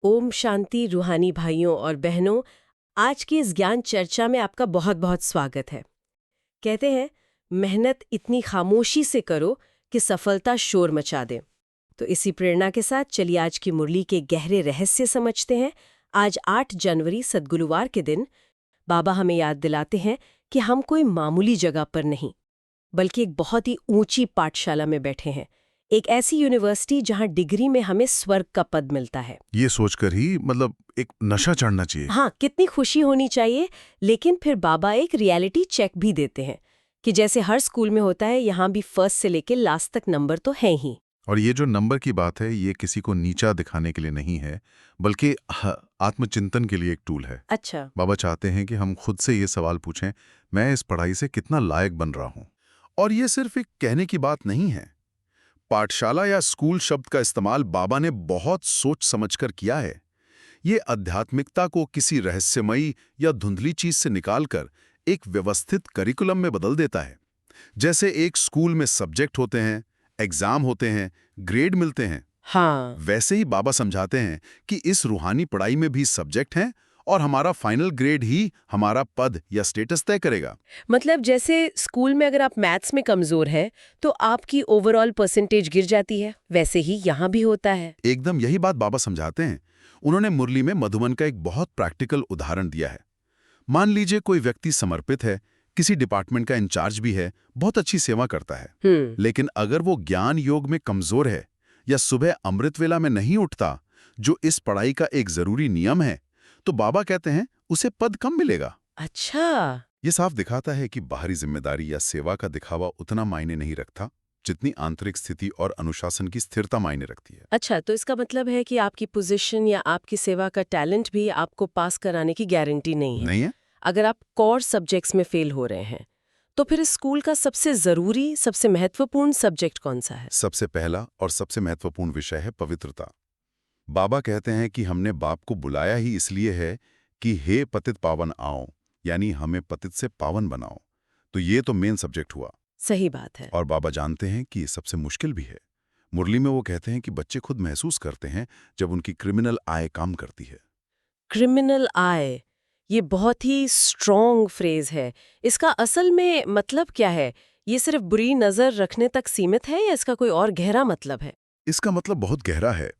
ओम शांति रूहानी भाइयों और बहनों, आज की इस ज्ञान चर्चा में आपका बहुत बहुत स्वागत है। कहते हैं मेहनत इतनी खामोशी से करो कि सफलता शोर मचा दे। तो इसी प्रेरणा के साथ चलिए आज की मुरली के गहरे रहस्य समझते हैं। आज 8 जनवरी सद्गुरुवार के दिन बाबा हमें याद दिलाते हैं कि हम कोई मामूली जगह पर नहीं बल्कि एक बहुत ही ऊंची पाठशाला में बैठे हैं, एक ऐसी यूनिवर्सिटी जहां डिग्री में हमें स्वर्ग का पद मिलता है। ये सोचकर ही एक नशा चढ़ना चाहिए। हाँ, कितनी खुशी होनी चाहिए। लेकिन फिर बाबा एक रियलिटी चेक भी देते हैं कि जैसे हर स्कूल में होता है, यहाँ भी फर्स्ट से लेकर लास्ट तक नंबर तो हैं ही। और ये जो नंबर की बात है, ये किसी को नीचा दिखाने के लिए नहीं है, बल्कि आत्मचिंतन के लिए एक टूल है। अच्छा। बाबा चाहते हैं कि हम खुद से ये सवाल पूछें, मैं इस पढ़ाई से कितना लायक बन रहा हूँ। और ये सिर्फ एक कहने की बात नहीं है। पाठशाला या स्कूल शब्द का इस्तेमाल बाबा ने बहुत सोच समझकर किया है। ये आध्यात्मिकता को किसी रहस्यमयी या धुंधली चीज से निकालकर एक व्यवस्थित करिकुलम में बदल देता है। जैसे एक स्कूल में सब्जेक्ट होते हैं, एग्जाम होते हैं, ग्रेड मिलते हैं, हाँ, वैसे ही बाबा समझाते हैं कि इस रूहानी पढ़ाई में भी सब्जेक्ट हैं और हमारा फाइनल ग्रेड ही हमारा पद या स्टेटस तय करेगा। मतलब जैसे स्कूल में अगर आप मैथ्स में कमजोर हैं तो आपकी ओवरऑल परसेंटेज गिर जाती है, वैसे ही यहाँ भी होता है। एकदम यही बात बाबा समझाते हैं। उन्होंने मुरली में मधुबन का एक बहुत प्रैक्टिकल उदाहरण दिया है। मान लीजिए कोई व्यक्ति समर्पित है, किसी डिपार्टमेंट का इंचार्ज भी है, बहुत अच्छी सेवा करता है, लेकिन अगर वो ज्ञान योग में कमजोर है या सुबह अमृत वेला में नहीं उठता, जो इस पढ़ाई का एक जरूरी नियम है, तो बाबा कहते हैं उसे पद कम मिलेगा। अच्छा। ये साफ दिखाता है कि बाहरी जिम्मेदारी या सेवा का दिखावा उतना मायने नहीं रखता जितनी आंतरिक स्थिति और अनुशासन की स्थिरता मायने रखती है। अच्छा, तो इसका मतलब है कि आपकी पोजीशन या आपकी सेवा का टैलेंट भी आपको पास कराने की गारंटी नहीं है। नहीं है? अगर आप कोर सब्जेक्ट्स में फेल हो रहे हैं तो फिर इस स्कूल का सबसे जरूरी, सबसे महत्वपूर्ण सब्जेक्ट कौन सा है? सबसे पहला और सबसे महत्वपूर्ण विषय है पवित्रता। बाबा कहते हैं कि हमने बाप को बुलाया ही इसलिए है कि हे पतित पावन आओ, यानी हमें पतित से पावन बनाओ। तो ये तो मेन सब्जेक्ट हुआ। सही बात है। और बाबा जानते हैं कि ये सबसे मुश्किल भी है। मुरली में वो कहते हैं कि बच्चे खुद महसूस करते हैं जब उनकी क्रिमिनल आय काम करती है। क्रिमिनल आय, ये बहुत ही स्ट्रॉन्ग फ्रेज है। इसका असल में मतलब क्या है? ये सिर्फ बुरी नजर रखने तक सीमित है या इसका कोई और गहरा मतलब है? इसका मतलब बहुत गहरा है।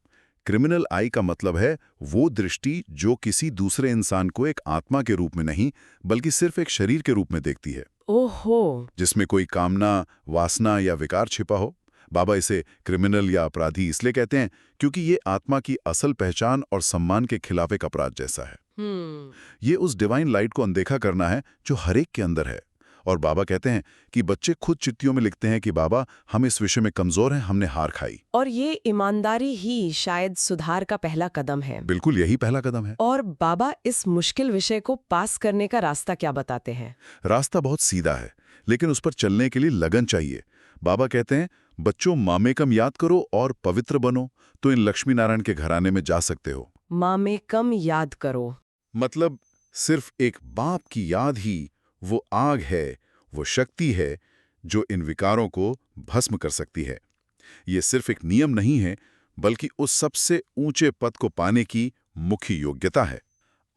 क्रिमिनल आई का मतलब है वो दृष्टि जो किसी दूसरे इंसान को एक आत्मा के रूप में नहीं, बल्कि सिर्फ एक शरीर के रूप में देखती है, ओहो। जिसमें कोई कामना, वासना या विकार छिपा हो। बाबा इसे क्रिमिनल या अपराधी इसलिए कहते हैं क्योंकि ये आत्मा की असल पहचान और सम्मान के खिलाफ एक अपराध जैसा है। ये उस डिवाइन लाइट को अनदेखा करना है जो हर एक के अंदर है। और बाबा कहते हैं कि बच्चे खुद चिट्ठियों में लिखते हैं कि बाबा हम इस विषय में कमजोर हैं, हमने हार खाई। और ये ईमानदारी ही शायद सुधार का पहला कदम है। बिल्कुल यही पहला कदम है। और बाबा इस मुश्किल विषय को पास करने का रास्ता क्या बताते हैं? रास्ता बहुत सीधा है, लेकिन उस पर चलने के लिए लगन चाहिए। बाबा कहते हैं बच्चों मामेकम याद करो और पवित्र बनो, तो इन लक्ष्मी नारायण के घराने में जा सकते हो। मामेकम याद करो मतलब सिर्फ एक बाप की याद ही वो आग है, वो शक्ति है जो इन विकारों को भस्म कर सकती है। ये सिर्फ एक नियम नहीं है, बल्कि उस सबसे ऊंचे पद को पाने की मुख्य योग्यता है।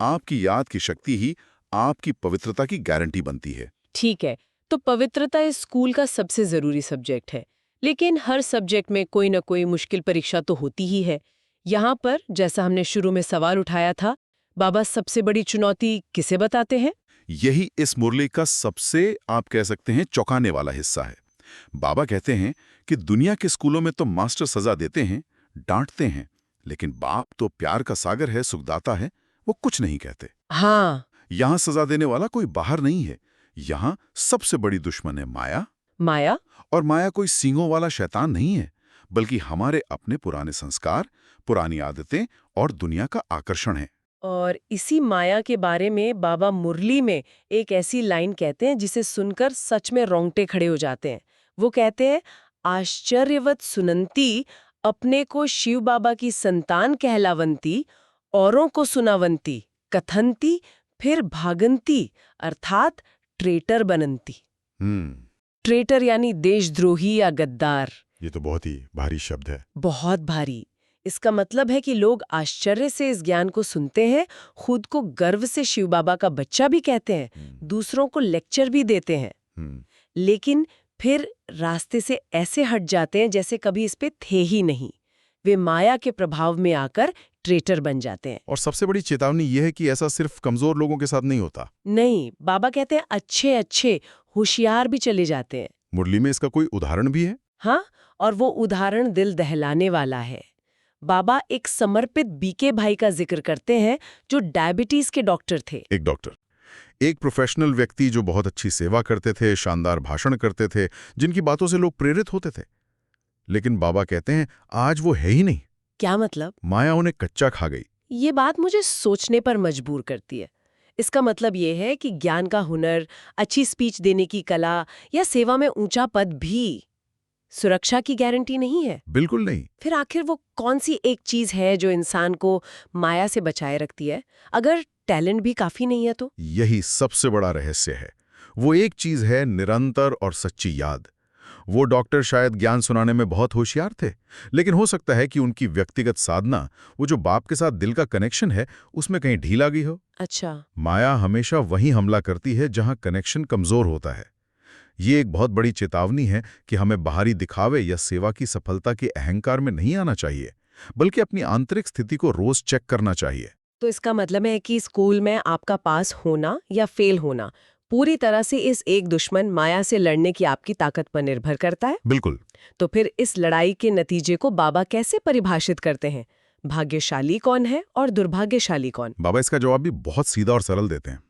आपकी याद की शक्ति ही आपकी पवित्रता की गारंटी बनती है। ठीक है, तो पवित्रता इस स्कूल का सबसे जरूरी सब्जेक्ट है, लेकिन हर सब्जेक्ट में कोई ना कोई मुश्किल परीक्षा तो होती ही है। यहाँ पर जैसा हमने शुरू में सवाल उठाया था, बाबा सबसे बड़ी चुनौती किसे बताते हैं? यही इस मुरली का सबसे, आप कह सकते हैं, चौंकाने वाला हिस्सा है। बाबा कहते हैं कि दुनिया के स्कूलों में तो मास्टर सजा देते हैं, डांटते हैं, लेकिन बाप तो प्यार का सागर है, सुखदाता है, वो कुछ नहीं कहते। हाँ। यहां सजा देने वाला कोई बाहर नहीं है, यहां सबसे बड़ी दुश्मन है माया। माया? और माया कोई सींगों वाला शैतान नहीं है, बल्कि हमारे अपने पुराने संस्कार, पुरानी आदतें और दुनिया का आकर्षण है। और इसी माया के बारे में बाबा मुरली में एक ऐसी लाइन कहते हैं जिसे सुनकर सच में रोंगटे खड़े हो जाते हैं। वो कहते हैं, आश्चर्यवत सुनंती, अपने को शिव बाबा की संतान कहलावंती, औरों को सुनावंती, कथंती, फिर भागंती, अर्थात ट्रेटर बनंती। ट्रेटर यानी देशद्रोही या गद्दार। ये तो बहुत ही भारी शब्द है। बहुत भारी। इसका मतलब है कि लोग आश्चर्य से इस ज्ञान को सुनते हैं, खुद को गर्व से शिव बाबा का बच्चा भी कहते हैं, दूसरों को लेक्चर भी देते हैं, लेकिन फिर रास्ते से ऐसे हट जाते हैं जैसे कभी इस पे थे ही नहीं। वे माया के प्रभाव में आकर ट्रेटर बन जाते हैं। और सबसे बड़ी चेतावनी यह है कि ऐसा सिर्फ कमजोर लोगों के साथ नहीं होता। नहीं, बाबा कहते हैं अच्छे अच्छे होशियार भी चले जाते हैं। मुरली में इसका कोई उदाहरण भी है? हाँ, और वो उदाहरण दिल दहलाने वाला है। बाबा एक समर्पित बीके भाई का जिक्र करते हैं जो डायबिटीज के डॉक्टर थे। एक डॉक्टर, एक प्रोफेशनल व्यक्ति जो बहुत अच्छी सेवा करते थे, शानदार भाषण करते थे, जिनकी बातों से लोग प्रेरित होते थे। लेकिन बाबा कहते हैं आज वो है ही नहीं। क्या मतलब? माया उन्हें कच्चा खा गई। ये बात मुझे सोचने पर मजबूर करती है। इसका मतलब ये है कि ज्ञान का हुनर, अच्छी स्पीच देने की कला या सेवा में ऊंचा पद भी सुरक्षा की गारंटी नहीं है। बिल्कुल नहीं। फिर आखिर वो कौन सी एक चीज है जो इंसान को माया से बचाए रखती है, अगर टैलेंट भी काफी नहीं है तो? यही सबसे बड़ा रहस्य है। वो एक चीज है निरंतर और सच्ची याद। वो डॉक्टर शायद ज्ञान सुनाने में बहुत होशियार थे, लेकिन हो सकता है कि उनकी व्यक्तिगत साधना, वो जो बाप के साथ दिल का कनेक्शन है, उसमें कहीं ढील आ गई हो। अच्छा। माया हमेशा वहीं हमला करती है जहां कनेक्शन कमजोर होता है। ये एक बहुत बड़ी चेतावनी है कि हमें बाहरी दिखावे या सेवा की सफलता के अहंकार में नहीं आना चाहिए, बल्कि अपनी आंतरिक स्थिति को रोज चेक करना चाहिए। तो इसका मतलब है कि स्कूल में आपका पास होना या फेल होना पूरी तरह से इस एक दुश्मन माया से लड़ने की आपकी ताकत पर निर्भर करता है? बिल्कुल। तो फिर इस लड़ाई के नतीजे को बाबा कैसे परिभाषित करते हैं? भाग्यशाली कौन है और दुर्भाग्यशाली कौन? बाबा इसका जवाब भी बहुत सीधा और सरल देते हैं।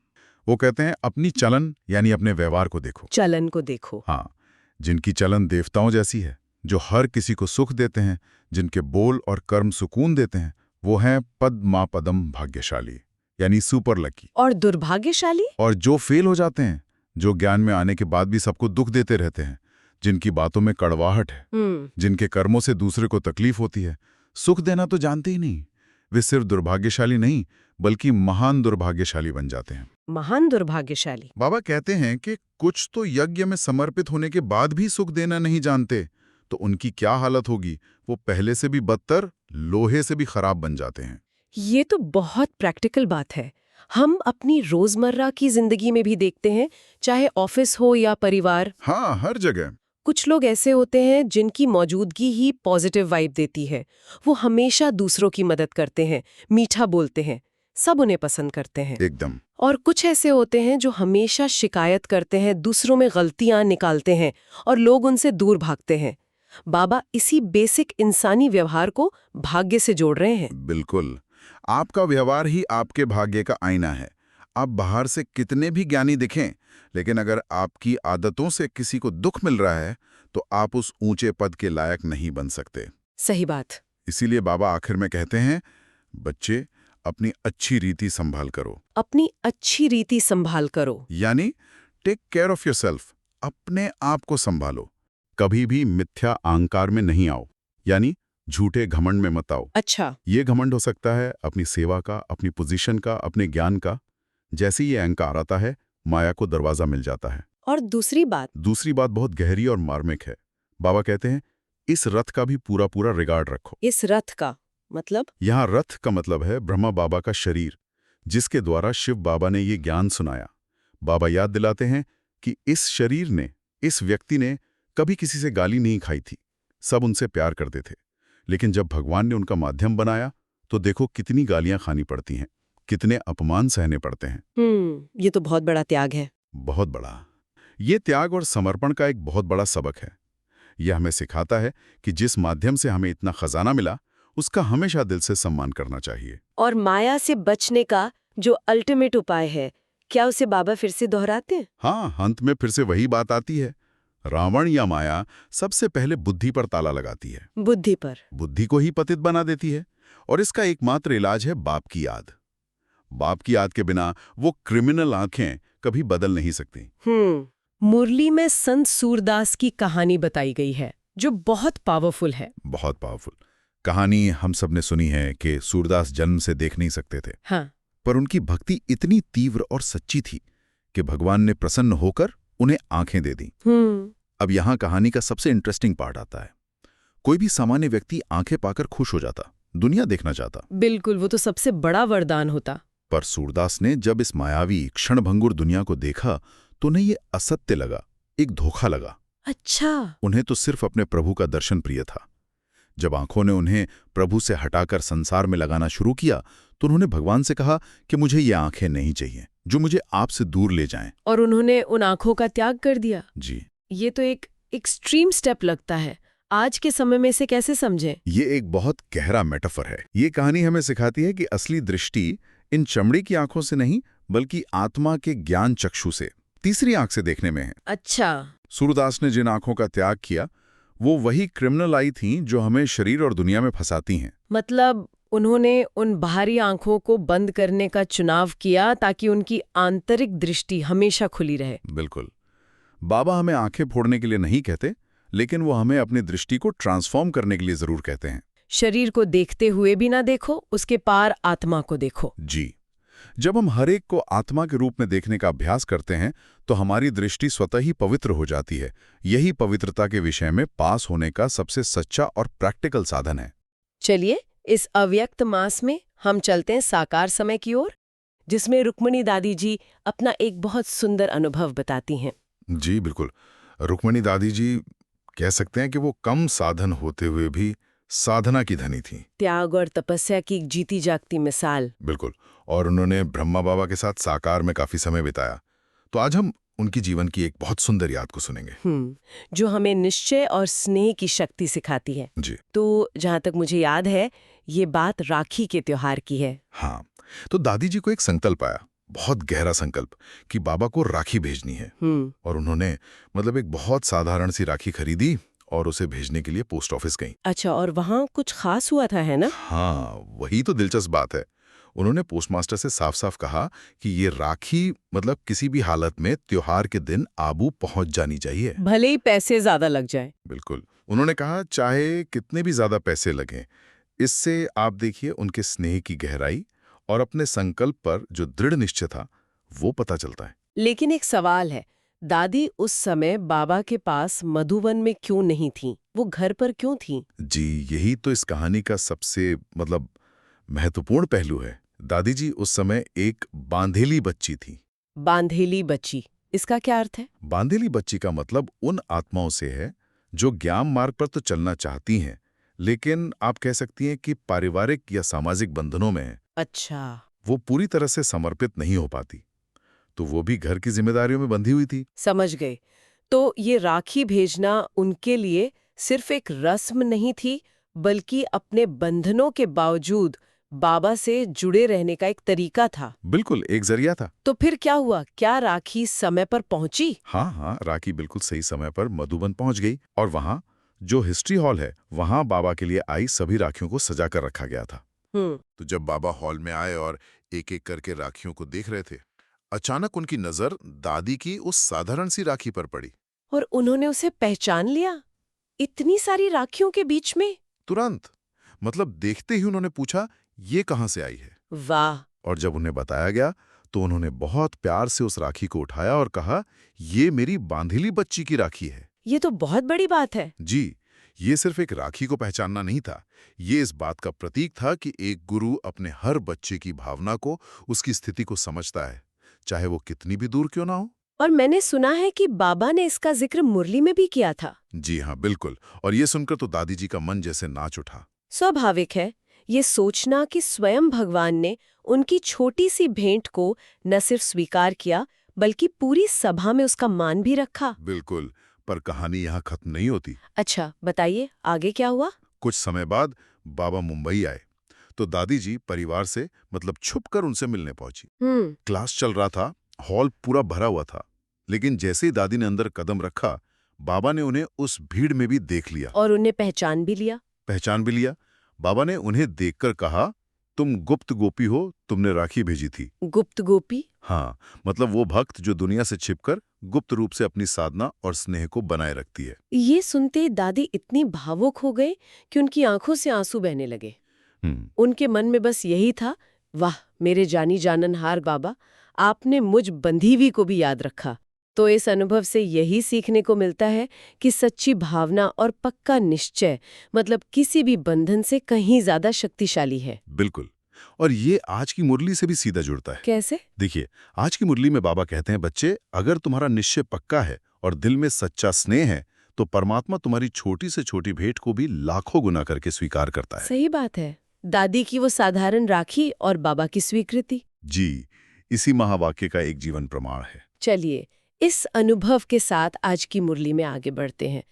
वो कहते हैं अपनी चलन यानी अपने व्यवहार को देखो। चलन को देखो। हाँ, जिनकी चलन देवताओं जैसी है, जो हर किसी को सुख देते हैं, जिनके बोल और कर्म सुकून देते हैं, वो हैं पद्मा पदम भाग्यशाली, यानी सुपर लकी। और दुर्भाग्यशाली? और जो फेल हो जाते हैं, जो ज्ञान में आने के बाद भी सबको दुख देते रहते हैं, जिनकी बातों में कड़वाहट है, जिनके कर्मों से दूसरे को तकलीफ होती है, सुख देना तो जानते ही नहीं, वे सिर्फ दुर्भाग्यशाली नहीं बल्कि महान दुर्भाग्यशाली बन जाते हैं। महान दुर्भाग्यशाली। बाबा कहते हैं कि कुछ तो यज्ञ में समर्पित होने के बाद भी सुख देना नहीं जानते, तो उनकी क्या हालत होगी? वो पहले से भी बदतर, लोहे से भी खराब बन जाते हैं। ये तो बहुत प्रैक्टिकल बात है। हम अपनी रोजमर्रा की जिंदगी में भी देखते हैं, चाहे ऑफिस हो या परिवार। हाँ, हर जगह। कुछ लोग ऐसे होते हैं जिनकी मौजूदगी ही पॉजिटिव वाइब देती है। वो हमेशा दूसरों की मदद करते हैं, मीठा बोलते हैं, सब उन्हें पसंद करते हैं। एकदम। और कुछ ऐसे होते हैं जो हमेशा शिकायत करते हैं, दूसरों में गलतियां निकालते हैं और लोग उनसे दूर भागते हैं। बाबा इसी बेसिक इंसानी व्यवहार को भाग्य से जोड़ रहे हैं। बिल्कुल। आपका व्यवहार ही आपके भाग्य का आईना है। आप बाहर से कितने भी ज्ञानी दिखें, लेकिन अगर आपकी आदतों से किसी को दुख मिल रहा है, तो आप उस ऊंचे पद के लायक नहीं बन सकते। सही बात। इसीलिए बाबा आखिर में कहते हैं, बच्चे अपनी अच्छी रीति संभाल करो। अपनी अच्छी रीति संभाल करो, यानी टेक केयर ऑफ योरसेल्फ, अपने आप को संभालो। कभी भी मिथ्या अहंकार में नहीं आओ, यानी झूठे घमंड में मत आओ। अच्छा। ये घमंड हो सकता है अपनी सेवा का, अपनी पोजीशन का, अपने ज्ञान का। जैसे ये अहंकार आता है, माया को दरवाजा मिल जाता है। और दूसरी बात बहुत गहरी और मार्मिक है। बाबा कहते हैं इस रथ का भी पूरा पूरा रिगार्ड रखो। इस रथ का मतलब? यहाँ रथ का मतलब है ब्रह्मा बाबा का शरीर, जिसके द्वारा शिव बाबा ने ये ज्ञान सुनाया। बाबा याद दिलाते हैं कि इस शरीर ने, इस व्यक्ति ने कभी किसी से गाली नहीं खाई थी, सब उनसे प्यार करते थे। लेकिन जब भगवान ने उनका माध्यम बनाया, तो देखो कितनी गालियां खानी पड़ती हैं, कितने अपमान सहने पड़ते हैं। ये तो बहुत बड़ा त्याग है। बहुत बड़ा। ये त्याग और समर्पण का एक बहुत बड़ा सबक है। यह हमें सिखाता है कि जिस माध्यम से हमें इतना खजाना मिला, उसका हमेशा दिल से सम्मान करना चाहिए। और माया से बचने का जो अल्टीमेट उपाय है, क्या उसे बाबा फिर से दोहराते हैं? हाँ, अंत में फिर से वही बात आती है। रावण या माया सबसे पहले बुद्धि पर ताला लगाती है। बुद्धि पर? बुद्धि को ही पतित बना देती है। और इसका एकमात्र इलाज है बाप की याद। बाप की याद के बिना वो क्रिमिनल आंखें कभी बदल नहीं सकती। मुरली में संत सूरदास की कहानी बताई गई है, जो बहुत पावरफुल है। बहुत पावरफुल कहानी हम सब ने सुनी है कि सूरदास जन्म से देख नहीं सकते थे। हाँ। पर उनकी भक्ति इतनी तीव्र और सच्ची थी कि भगवान ने प्रसन्न होकर उन्हें आंखें दे दी। अब यहाँ कहानी का सबसे इंटरेस्टिंग पार्ट आता है। कोई भी सामान्य व्यक्ति आंखें पाकर खुश हो जाता, दुनिया देखना चाहता। बिल्कुल, वो तो सबसे बड़ा वरदान होता। पर सूरदास ने जब इस मायावी क्षणभंगुर दुनिया को देखा तो उन्हें ये असत्य लगा, एक धोखा लगा। अच्छा। उन्हें तो सिर्फ अपने प्रभु का दर्शन प्रिय था। जब आंखों ने उन्हें प्रभु से हटाकर संसार में लगाना शुरू किया तो उन्होंने भगवान से कहा कि मुझे ये आंखें नहीं चाहिए जो मुझे आपसे दूर ले जाएं। और उन्होंने उन आंखों का त्याग कर दिया। जी, ये तो एक एक्सट्रीम स्टेप लगता है। आज के समय में इसे कैसे समझें? ये एक बहुत गहरा मेटाफर है। ये कहानी हमें सिखाती है कि असली दृष्टि इन चमड़ी की आंखों से नहीं बल्कि आत्मा के ज्ञान चक्षु से, तीसरी आंख से देखने में है। अच्छा। सूरदास ने जिन आंखों का त्याग किया वो वही क्रिमिनल आई थीं जो हमें शरीर और दुनिया में फंसाती हैं। मतलब उन्होंने उन बाहरी आंखों को बंद करने का चुनाव किया ताकि उनकी आंतरिक दृष्टि हमेशा खुली रहे। बिल्कुल। बाबा हमें आंखें फोड़ने के लिए नहीं कहते, लेकिन वो हमें अपनी दृष्टि को ट्रांसफॉर्म करने के लिए जरूर कहते हैं। शरीर को देखते हुए भी ना देखो, उसके पार आत्मा को देखो। जी, जब हम हर एक को आत्मा के रूप में देखने का अभ्यास करते हैं तो हमारी दृष्टि स्वतः ही पवित्र हो जाती है। यही पवित्रता के विषय में पास होने का सबसे सच्चा और प्रैक्टिकल साधन है। चलिए, इस अव्यक्त मास में हम चलते हैं साकार समय की ओर, जिसमें रुक्मिणी दादी जी अपना एक बहुत सुंदर अनुभव बताती हैं। जी बिल्कुल। रुक्मिणी दादी जी कह सकते हैं कि वो कम साधन होते हुए भी साधना की धनी थी। त्याग और तपस्या की एक जीती जागती मिसाल। बिल्कुल। और उन्होंने ब्रह्मा बाबा के साथ साकार में काफी समय बिताया। तो आज हम उनकी जीवन की एक बहुत सुंदर याद को सुनेंगे। जो हमें निश्चय और स्नेह की शक्ति सिखाती है। जी। तो जहाँ तक मुझे याद है, ये बात राखी के त्योहार की है। हाँ, तो दादी जी को एक संकल्प आया, बहुत गहरा संकल्प, कि बाबा को राखी भेजनी है। और उन्होंने मतलब एक बहुत साधारण सी राखी खरीदी और उसे भेजने के लिए पोस्ट ऑफिस गईं। अच्छा, और वहाँ कुछ खास हुआ था, है ना? हाँ, वही तो दिलचस्प बात है। उन्होंने पोस्टमास्टर से साफ साफ कहा कि ये राखी मतलब किसी भी हालत में त्योहार के दिन आबू पहुंच जानी चाहिए, भले ही पैसे ज्यादा लग जाए। बिल्कुल। उन्होंने कहा चाहे कितने भी ज्यादा पैसे लगें, इससे आप देखिए उनके स्नेह की गहराई और अपने संकल्प पर जो दृढ़ निश्चय था वो पता चलता है। लेकिन एक सवाल है, दादी उस समय बाबा के पास मधुवन में क्यों नहीं थीं? वो घर पर क्यों थीं? जी, यही तो इस कहानी का सबसे मतलब महत्वपूर्ण पहलू है। दादी जी उस समय एक बांधेली बच्ची थी। बांधेली बच्ची, इसका क्या अर्थ है? बांधेली बच्ची का मतलब उन आत्माओं से है जो ज्ञान मार्ग पर तो चलना चाहती हैं, लेकिन आप कह सकती हैं कि पारिवारिक या सामाजिक बंधनों में है। अच्छा। वो पूरी तरह से समर्पित नहीं हो पाती, तो वो भी घर की जिम्मेदारियों में बंधी हुई थी। समझ गए। तो ये राखी भेजना उनके लिए सिर्फ एक रस्म नहीं थी, बल्कि अपने बंधनों के बावजूद बाबा से जुड़े रहने का एक तरीका था। बिल्कुल, एक जरिया था। तो फिर क्या हुआ? क्या राखी समय पर पहुंची? हाँ, राखी बिल्कुल सही समय पर मधुबन पहुंच गई और वहां जो हिस्ट्री हॉल है वहां बाबा के लिए आई सभी राखियों को सजा कर रखा गया था। तो जब बाबा हॉल में आए और एक एक करके राखियों को देख रहे थे, अचानक उनकी नजर दादी की उस साधारण सी राखी पर पड़ी। और उन्होंने उसे पहचान लिया, इतनी सारी राखियों के बीच में? तुरंत, मतलब देखते ही उन्होंने पूछा, ये कहां से आई है? वाह! और जब उन्हें बताया गया तो उन्होंने बहुत प्यार से उस राखी को उठाया और कहा, ये मेरी बांधेली बच्ची की राखी है। ये तो बहुत बड़ी बात है। जी, ये सिर्फ एक राखी को पहचानना नहीं था, ये इस बात का प्रतीक था कि एक गुरु अपने हर बच्चे की भावना को, उसकी स्थिति को समझता है, चाहे वो कितनी भी दूर क्यों ना हो। और मैंने सुना है कि बाबा ने इसका जिक्र मुरली में भी किया था। जी हाँ, बिल्कुल। और ये सुनकर तो दादी जी का मन जैसे नाच उठा। स्वाभाविक है ये सोचना कि स्वयं भगवान ने उनकी छोटी सी भेंट को न सिर्फ स्वीकार किया, बल्कि पूरी सभा में उसका मान भी रखा। बिल्कुल, पर कहानी यहाँ खत्म नहीं होती। अच्छा, बताइए आगे क्या हुआ? कुछ समय बाद बाबा मुंबई आए, तो दादी जी परिवार से मतलब छुपकर उनसे मिलने पहुंची। क्लास चल रहा था, हॉल पूरा भरा हुआ था, लेकिन जैसे ही दादी ने अंदर कदम रखा, बाबा ने उन्हें उस भीड़ में भी देख लिया। और उन्हें पहचान भी लिया? पहचान भी लिया। बाबा ने उन्हें देखकर कहा, तुम गुप्त गोपी हो, तुमने राखी भेजी थी। गुप्त गोपी? हाँ, मतलब वो भक्त जो दुनिया से छिपकर गुप्त रूप से अपनी साधना और स्नेह को बनाए रखती है। ये सुनते दादी इतनी भावुक हो गए कि उनकी आंखों से आंसू बहने लगे। उनके मन में बस यही था, वाह मेरे जानी जाननहार बाबा, आपने मुझ बंधीवी को भी याद रखा। तो इस अनुभव से यही सीखने को मिलता है कि सच्ची भावना और पक्का निश्चय मतलब किसी भी बंधन से कहीं ज्यादा शक्तिशाली है। बिल्कुल। और ये आज की मुरली से भी सीधा जुड़ता है। कैसे? देखिए, आज की मुरली में बाबा कहते हैं, बच्चे, अगर तुम्हारा निश्चय पक्का है और दिल में सच्चा स्नेह है तो परमात्मा तुम्हारी छोटी से छोटी भेंट को भी लाखों गुना करके स्वीकार करता है। सही बात है। दादी की वो साधारण राखी और बाबा की स्वीकृति। जी, इसी महावाक्य का एक जीवन प्रमाण है। चलिए, इस अनुभव के साथ आज की मुरली में आगे बढ़ते हैं।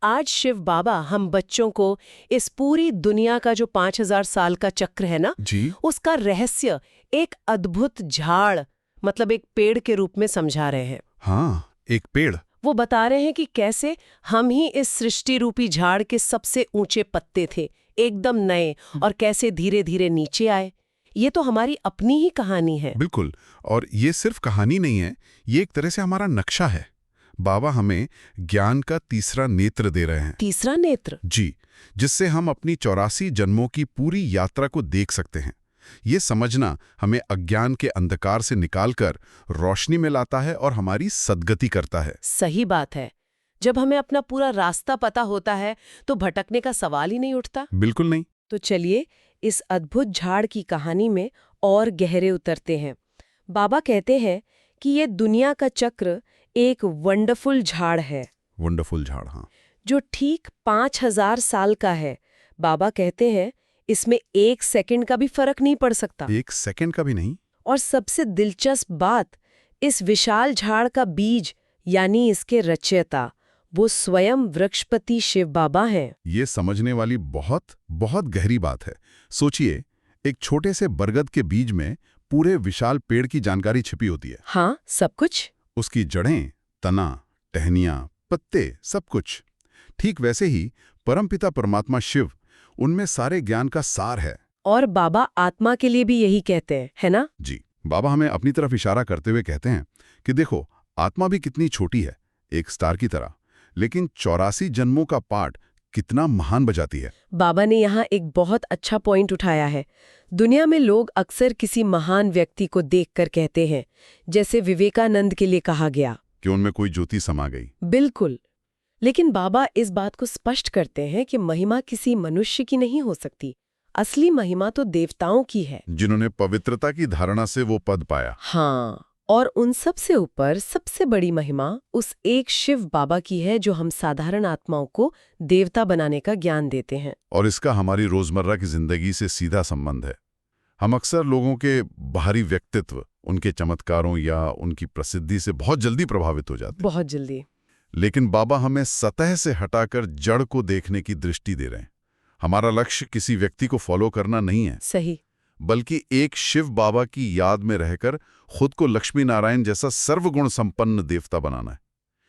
आज शिव बाबा हम बच्चों को इस पूरी दुनिया का जो 5000 साल का चक्र है ना, जी, उसका रहस्य एक अद्भुत झाड़ मतलब एक पेड़ के रूप में समझा रहे हैं। हाँ, एक पेड़। वो बता रहे हैं कि कैसे हम ही इस सृष्टि रूपी झाड़ के सबसे ऊंचे पत्ते थे, एकदम नए, और कैसे धीरे धीरे नीचे आए। ये तो हमारी अपनी ही कहानी है। बिल्कुल। और ये सिर्फ कहानी नहीं है, ये एक तरह से हमारा नक्शा है। बाबा हमें ज्ञान का तीसरा नेत्र दे रहे हैं। तीसरा नेत्र? जी, जिससे हम अपनी 84 जन्मों की पूरी यात्रा को देख सकते हैं। ये समझना हमें अज्ञान के अंधकार से निकालकर रोशनी में लाता है और हमारी सद्गति करता है। सही बात है। जब हमें अपना पूरा रास्ता पता होता है तो भटकने का सवाल ही नहीं उठता। बिल्कुल नहीं। तो चलिए इस अद्भुत झाड़ की कहानी में और गहरे उतरते हैं। बाबा कहते हैं कि ये दुनिया का चक्र एक वंडरफुल झाड़ है। वंडरफुल झाड़, हाँ। जो ठीक 5000 साल का है। बाबा कहते हैं इसमें 1 सेकंड का भी फर्क नहीं पड़ सकता। 1 सेकंड का भी नहीं। और सबसे दिलचस्प बात, इस विशाल झाड़ का बीज यानी इसके रचयिता वो स्वयं वृक्षपति शिव बाबा हैं। ये समझने वाली बहुत बहुत गहरी बात है। सोचिए, एक छोटे से बरगद के बीज में पूरे विशाल पेड़ की जानकारी छिपी होती है। हाँ, सब कुछ। उसकी जड़ें, तना, टहनियां, पत्ते, सब कुछ। ठीक वैसे ही परमपिता परमात्मा शिव उनमें सारे ज्ञान का सार है। और बाबा आत्मा के लिए भी यही कहते हैं, है ना? जी, बाबा हमें अपनी तरफ इशारा करते हुए कहते हैं कि देखो, आत्मा भी कितनी छोटी है, एक स्टार की तरह, लेकिन 84 जन्मों का पाठ कितना महान बजाती है। बाबा ने यहाँ एक बहुत अच्छा पॉइंट उठाया है। दुनिया में लोग अक्सर किसी महान व्यक्ति को देखकर कहते हैं, जैसे विवेकानंद के लिए कहा गया कि उनमें कोई ज्योति समा गई। बिल्कुल। लेकिन बाबा इस बात को स्पष्ट करते हैं कि महिमा किसी मनुष्य की नहीं हो सकती। असली महिमा तो देवताओं की है, जिन्होंने पवित्रता की धारणा से वो पद पाया। हाँ, और उन सब से ऊपर सबसे बड़ी महिमा उस एक शिव बाबा की है जो हम साधारण आत्माओं को देवता बनाने का ज्ञान देते हैं। और इसका हमारी रोजमर्रा की जिंदगी से सीधा संबंध है। हम अक्सर लोगों के बाहरी व्यक्तित्व, उनके चमत्कारों या उनकी प्रसिद्धि से बहुत जल्दी प्रभावित हो जाते हैं। बहुत जल्दी। लेकिन बाबा हमें सतह से हटाकर जड़ को देखने की दृष्टि दे रहे हैं। हमारा लक्ष्य किसी व्यक्ति को फॉलो करना नहीं है, सही, बल्कि एक शिव बाबा की याद में रहकर खुद को लक्ष्मी नारायण जैसा सर्वगुण संपन्न देवता बनाना है।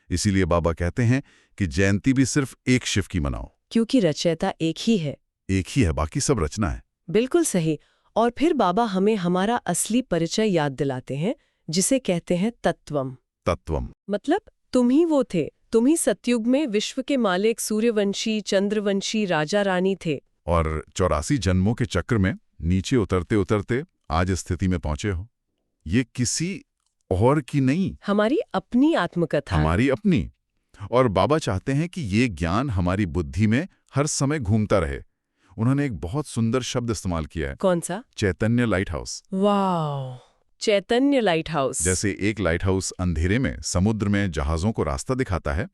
इसीलिए बाबा कहते हैं कि जयंती भी सिर्फ एक शिव की मनाओ, क्योंकि रचयिता एक ही है। एक ही है, बाकी सब रचना है। बिल्कुल सही। और फिर बाबा हमें हमारा असली परिचय याद दिलाते हैं, जिसे कहते हैं तत्वम। तत्वम मतलब तुम ही वो थे, तुम ही सतयुग में विश्व के मालिक सूर्यवंशी चंद्रवंशी राजा रानी थे। और 84 जन्मों के चक्र में नीचे उतरते उतरते आज इस स्थिति में पहुंचे हो। ये किसी और की नहीं, हमारी अपनी आत्मकथा। हमारी अपनी। और बाबा चाहते हैं कि ये ज्ञान हमारी बुद्धि में हर समय घूमता रहे। उन्होंने एक बहुत सुंदर शब्द इस्तेमाल किया है। कौन सा? चैतन्य लाइट हाउस। वाह, चैतन्य लाइट हाउस। जैसे एक लाइट हाउस अंधेरे में समुद्र में जहाजों को रास्ता दिखाता है,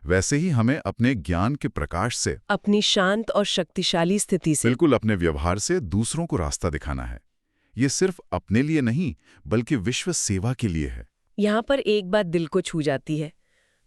वैसे ही हमें अपने ज्ञान के प्रकाश से, अपनी शांत और शक्तिशाली स्थिति से, बिल्कुल अपने व्यवहार से दूसरों को रास्ता दिखाना है। ये सिर्फ अपने लिए नहीं, बल्कि विश्व सेवा के लिए है। यहाँ पर एक बात दिल को छू जाती है।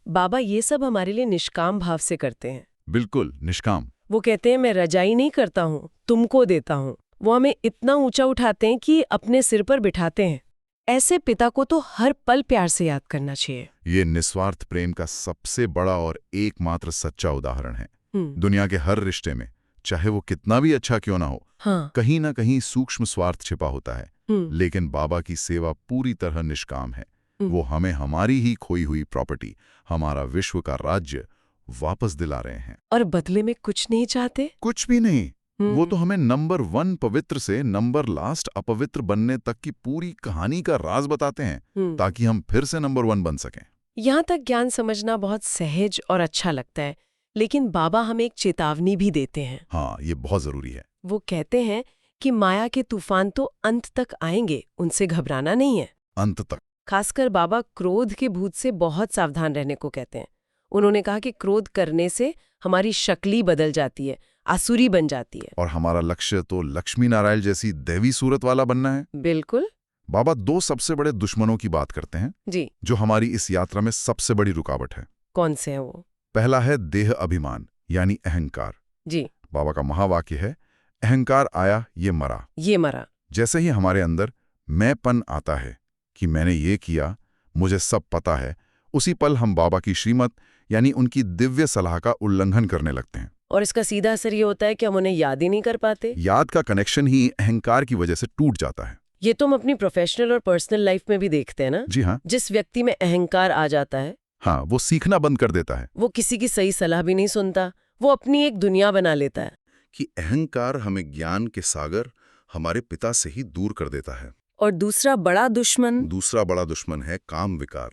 बाबा ये सब हमारे लिए निष्काम भाव से करते हैं। बिल्कुल निष्काम। वो कहते हैं मैं रजाई नहीं करता हूँ, तुमको देता हूँ। वो हमें इतना ऊंचा उठाते हैं कि अपने सिर पर बिठाते हैं। ऐसे पिता को तो हर पल प्यार से याद करना चाहिए। ये निस्वार्थ प्रेम का सबसे बड़ा और एकमात्र सच्चा उदाहरण है। हम्म, दुनिया के हर रिश्ते में, चाहे वो कितना भी अच्छा क्यों ना हो, हाँ, कहीं ना कहीं सूक्ष्म स्वार्थ छिपा होता है। हम्म, लेकिन बाबा की सेवा पूरी तरह निष्काम है। हम्म। वो हमें हमारी ही खोई हुई प्रॉपर्टी, हमारा विश्व का राज्य वापस दिला रहे हैं। और बदले में कुछ नहीं चाहते। कुछ भी नहीं। हम्म, वो तो हमें नंबर 1 पवित्र से नंबर लास्ट अपवित्र बनने तक की पूरी कहानी का राज बताते हैं, हम्म, ताकि हम फिर से नंबर 1 बन सकें। यहाँ तक ज्ञान समझना बहुत सहज और अच्छा लगता है, लेकिन बाबा हमें एक चेतावनी भी देते हैं। हाँ, ये बहुत जरूरी है। वो कहते हैं कि माया के तूफान तो अंत तक आएंगे, उनसे घबराना नहीं है। अंत तक। खासकर बाबा क्रोध के भूत से बहुत सावधान रहने को कहते हैं। उन्होंने कहा कि क्रोध करने से हमारी शक्ल बदल जाती है, आसुरी बन जाती है। और हमारा लक्ष्य तो लक्ष्मी नारायण जैसी दैवी सूरत वाला बनना है। बिल्कुल बाबा दो सबसे बड़े दुश्मनों की बात करते हैं जी। जो हमारी इस यात्रा में सबसे बड़ी रुकावट है। कौन से हैं वो? पहला है देह अभिमान यानी अहंकार। जी। बाबा का महावाक्य है, अहंकार आया ये मरा। ये मरा। जैसे ही हमारे अंदर मैंपन आता है कि मैंने ये किया, मुझे सब पता है, उसी पल हम बाबा की श्रीमत यानी उनकी दिव्य सलाह का उल्लंघन करने लगते हैं। और इसका सीधा असर ये होता है कि हम उन्हें याद ही नहीं कर पाते। याद का कनेक्शन ही अहंकार की वजह से टूट जाता है। ये तो हम अपनी प्रोफेशनल और पर्सनल लाइफ में भी देखते हैं ना। जी हाँ। जिस व्यक्ति में अहंकार आ जाता है, हाँ, वो सीखना बंद कर देता है। वो किसी की सही सलाह भी नहीं सुनता, वो अपनी एक दुनिया बना लेता है। कि अहंकार हमें ज्ञान के सागर, हमारे पिता से ही दूर कर देता है। और दूसरा बड़ा दुश्मन है काम विकार।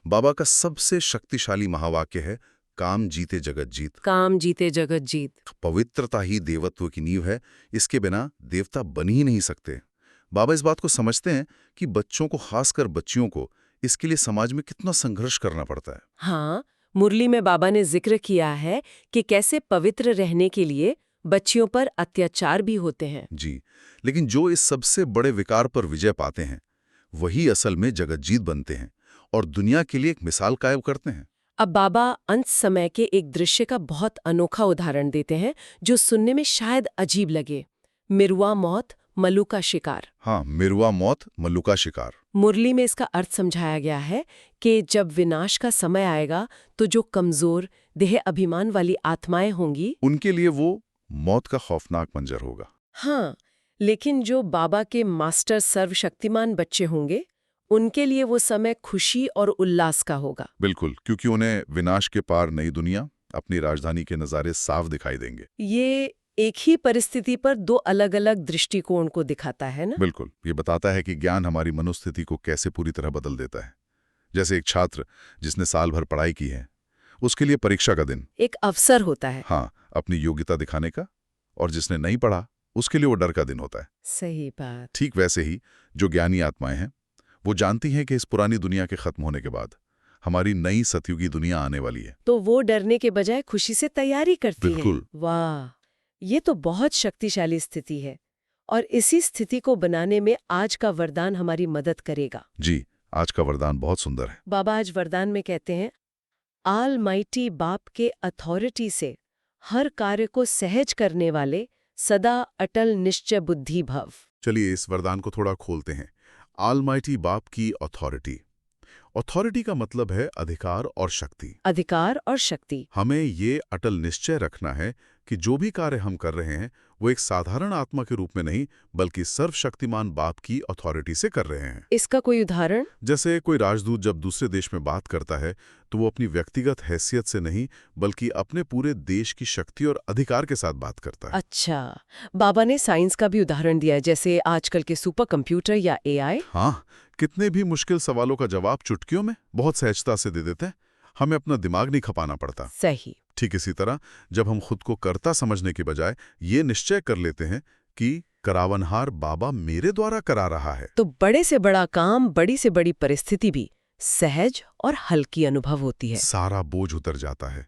बाबा का सबसे शक्तिशाली महावाक्य है, काम जीते जगत जीत। काम जीते जगत जीत। पवित्रता ही देवत्व की नींव है, इसके बिना देवता बन ही नहीं सकते। बाबा इस बात को समझते हैं कि बच्चों को, खासकर बच्चियों को, इसके लिए समाज में कितना संघर्ष करना पड़ता है। हाँ, मुरली में बाबा ने जिक्र किया है कि कैसे पवित्र रहने के लिए बच्चियों पर अत्याचार भी होते हैं। जी, लेकिन जो इस सबसे बड़े विकार पर विजय पाते हैं, वही असल में जगतजीत बनते हैं और दुनिया के लिए एक मिसाल कायम करते हैं। अब बाबा अंत समय के एक दृश्य का बहुत अनोखा उदाहरण देते हैं जो सुनने में शायद अजीब लगे। मिरुआ मौत, मल्लू का शिकार। हाँ, मिरुआ मौत, मल्लू का शिकार। मुरली में इसका अर्थ समझाया गया है कि जब विनाश का समय आएगा तो जो कमजोर देह अभिमान वाली आत्माएं होंगी, उनके लिए वो मौत का खौफनाक मंजर होगा। हाँ, लेकिन जो बाबा के मास्टर सर्वशक्तिमान बच्चे होंगे, उनके लिए वो समय खुशी और उल्लास का होगा। बिल्कुल, क्योंकि उन्हें विनाश के पार नई दुनिया, अपनी राजधानी के नज़ारे साफ दिखाई देंगे। ये एक ही परिस्थिति पर दो अलग-अलग दृष्टिकोण को दिखाता है ना? बिल्कुल, ये बताता है कि ज्ञान हमारी मनोस्थिति को कैसे पूरी तरह बदल देता है। जैसे एक छात्र जिसने साल भर पढ़ाई की है, उसके लिए परीक्षा का दिन एक अवसर होता है। हाँ, अपनी योग्यता दिखाने का, और जिसने नहीं पढ़ा उसके लिए वो डर का दिन होता है। सही बात। ठीक वैसे ही जो ज्ञानी आत्माएं हैं, वो जानती हैं कि इस पुरानी दुनिया के खत्म होने के बाद हमारी नई सतयुगी दुनिया आने वाली है। तो वो डरने के बजाय खुशी से तैयारी करती है। बिल्कुल। वाह, ये तो बहुत शक्तिशाली स्थिति है और इसी स्थिति को बनाने में आज का वरदान हमारी मदद करेगा। जी, आज का वरदान बहुत सुंदर है। बाबा आज वरदान में कहते हैं, ऑलमाइटी बाप के अथॉरिटी से हर कार्य को सहज करने वाले सदा अटल निश्चय बुद्धि भव। चलिए इस वरदान को थोड़ा खोलते हैं। ऑलमाइटी बाप की अथॉरिटी। अथॉरिटी का मतलब है अधिकार और शक्ति। अधिकार और शक्ति। हमें ये अटल निश्चय रखना है कि जो भी कार्य हम कर रहे हैं वो एक साधारण आत्मा के रूप में नहीं, बल्कि सर्वशक्तिमान बाप की अथॉरिटी से कर रहे हैं। इसका कोई उदाहरण? जैसे कोई राजदूत जब दूसरे देश में बात करता है तो वो अपनी व्यक्तिगत हैसियत से नहीं, बल्कि अपने पूरे देश की शक्ति और अधिकार के साथ बात करता है। अच्छा, बाबा ने साइंस का भी उदाहरण दिया, जैसे आजकल के सुपर कंप्यूटर या एआई। हाँ, कितने भी मुश्किल सवालों का जवाब चुटकियों में बहुत सहजता से दे देते हैं। हमें अपना दिमाग नहीं खपाना पड़ता। सही। ठीक इसी तरह जब हम खुद को कर्ता समझने के बजाय ये निश्चय कर लेते हैं कि करावनहार बाबा मेरे द्वारा करा रहा है, तो बड़े से बड़ा काम, बड़ी से बड़ी परिस्थिति भी सहज और हल्की अनुभव होती है। सारा बोझ उतर जाता है।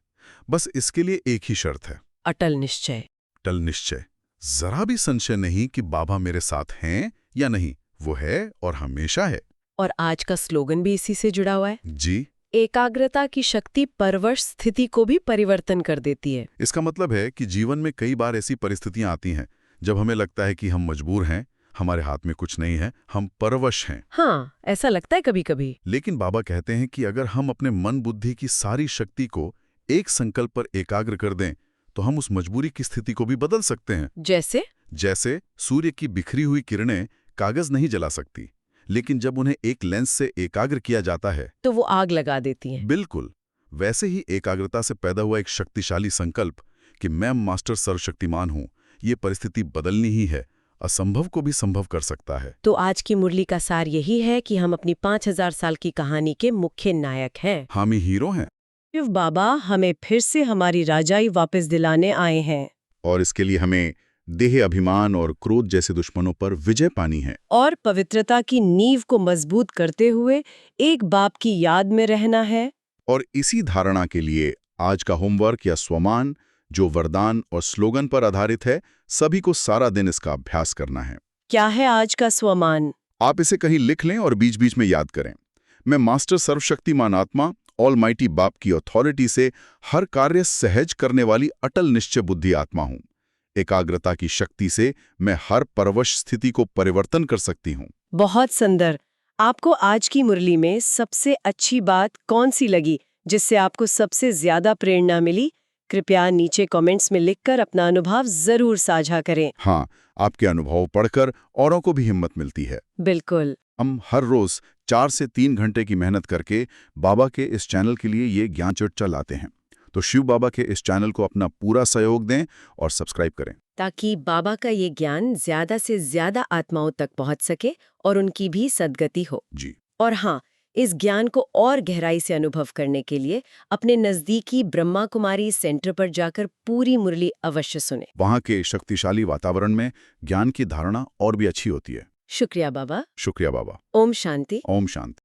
बस इसके लिए एक ही शर्त है, अटल निश्चय। अटल निश्चय। जरा भी संशय नहीं कि बाबा मेरे साथ हैं या नहीं, वो है और हमेशा है। और आज का स्लोगन भी इसी से जुड़ा हुआ है। जी, एकाग्रता की शक्ति परवश स्थिति को भी परिवर्तन कर देती है। इसका मतलब है कि जीवन में कई बार ऐसी परिस्थितियां आती हैं जब हमें लगता है कि हम मजबूर हैं, हमारे हाथ में कुछ नहीं है, हम परवश हैं। हाँ, ऐसा लगता है कभी कभी। लेकिन बाबा कहते हैं कि अगर हम अपने मन बुद्धि की सारी शक्ति को एक संकल्प पर एकाग्र कर दें तो हम उस मजबूरी की स्थिति को भी बदल सकते हैं। जैसे सूर्य की बिखरी हुई किरणें कागज नहीं जला सकती, लेकिन जब उन्हें एक लेंस से एकाग्र किया जाता है तो वो आग लगा देती हैं। बिल्कुल वैसे ही एकाग्रता से पैदा हुआ एक शक्तिशाली संकल्प कि मैं मास्टर सर्वशक्तिमान हूं, ये परिस्थिति बदलनी ही है, असंभव को भी संभव कर सकता है। तो आज की मुरली का सार यही है कि हम अपनी 5000 साल की कहानी के मुख्य नायक हैं। हामी हीरो हैं शिव बाबा हमें फिर से हमारी राजाई वापस दिलाने आए हैं और इसके लिए हमें देह अभिमान और क्रोध जैसे दुश्मनों पर विजय पानी है। और पवित्रता की नींव को मजबूत करते हुए एक बाप की याद में रहना है। और इसी धारणा के लिए आज का होमवर्क या स्वमान, जो वरदान और स्लोगन पर आधारित है, सभी को सारा दिन इसका अभ्यास करना है। क्या है आज का स्वमान? आप इसे कहीं लिख लें और बीच बीच में याद करें। मैं मास्टर सर्वशक्तिमान आत्मा ऑलमाइटी बाप की अथॉरिटी से हर कार्य सहज करने वाली अटल निश्चय बुद्धि आत्मा हूं। एकाग्रता की शक्ति से मैं हर परवश स्थिति को परिवर्तन कर सकती हूं। बहुत सुंदर। आपको आज की मुरली में सबसे अच्छी बात कौन सी लगी, जिससे आपको सबसे ज्यादा प्रेरणा मिली? कृपया नीचे कमेंट्स में लिखकर अपना अनुभव जरूर साझा करें। हाँ, आपके अनुभव पढ़कर औरों को भी हिम्मत मिलती है। बिल्कुल। हम हर रोज 4 से 3 घंटे की मेहनत करके बाबा के इस चैनल के लिए ये ज्ञान चर्चा लाते हैं। तो शिव बाबा के इस चैनल को अपना पूरा सहयोग दें और सब्सक्राइब करें, ताकि बाबा का ये ज्ञान ज्यादा से ज्यादा आत्माओं तक पहुंच सके और उनकी भी सद्गति हो। जी। और हाँ, इस ज्ञान को और गहराई से अनुभव करने के लिए अपने नजदीकी ब्रह्मा कुमारी सेंटर पर जाकर पूरी मुरली अवश्य सुने। वहाँ के शक्तिशाली वातावरण में ज्ञान की धारणा और भी अच्छी होती है। शुक्रिया बाबा। शुक्रिया बाबा। ओम शांति। ओम शांति।